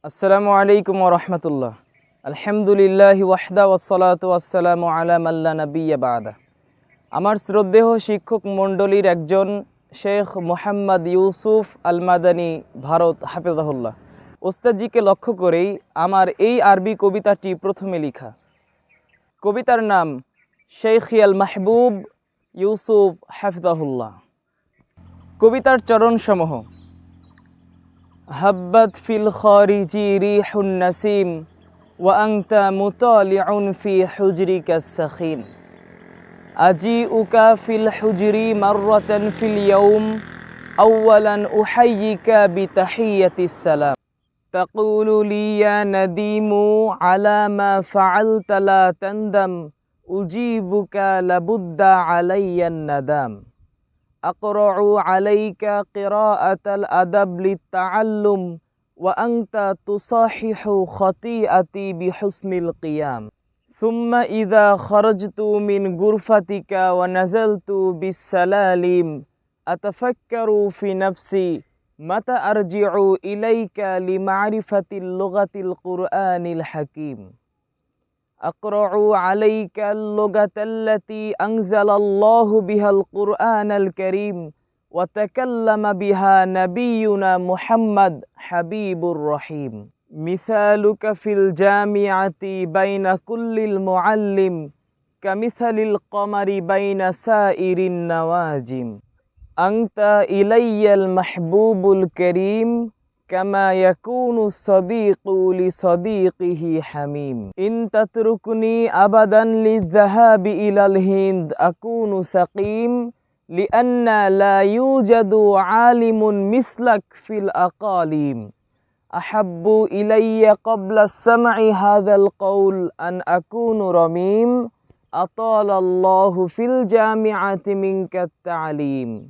আসসালামু আলাইকুম ওয়া রাহমাতুল্লাহ। আলহামদুলিল্লাহি ওয়াহদা ওয়াসসালাতু ওয়াসসালামু আলা মান লা নাবিয়্যা বা'দা। আমার শ্রদ্ধেয় শিক্ষক মণ্ডলীর একজন শেখ মোহাম্মদ ইউসুফ আল মাদানী, ভারত হাফেজাহুল্লাহ, ওস্তাদজিকে লক্ষ্য করেই আমার এই আরবি কবিতাটি প্রথমে লিখা। কবিতার নাম শেখি আল মাহবুব ইউসুফ হাফেজাহুল্লাহ। কবিতার চরণসমূহ: হাব্বাত ফিল খারিজি রিহুন নাসিম ওয়া আনতা মুতালিউন ফি হুজরিকাস সাখিন আজিউকা ফিল হুজরি মাররাতান ফিল ইয়াউম আউওয়ালান উহাইয়িকা বিতাহিয়াতিস সালাম তাকুলু লি ইয়া নাদিমু আলা মা ফাআলতা লা তানদাম উজিবুকা লাবুদ্দা আলাইয়ান নাদাম أقرع عليك قراءة الأدب للتعلم وأنت تصحح خطيئتي بحسن القيام ثم إذا خرجت من غرفتك ونزلت بالسلالم أتفكر في نفسي متى أرجع إليك لمعرفة اللغة القرآن الحكيم أقرأ عليك اللغة التي أنزل الله بها القرآن الكريم وتكلم بها نبينا محمد حبيب الرحيم مثالك في الجامعة بين كل المعلم كمثل القمر بين سائر النواجم أنت إلي المحبوب الكريم كما يكون الصديق لصديقه حميم إن تتركني أبدا للذهاب إلى الهند أكون سقيم لأن لا يوجد عالم مثلك في الأقاليم أحب إلي قبل السمع هذا القول أن أكون رميم أطال الله في الجامعة منك التعليم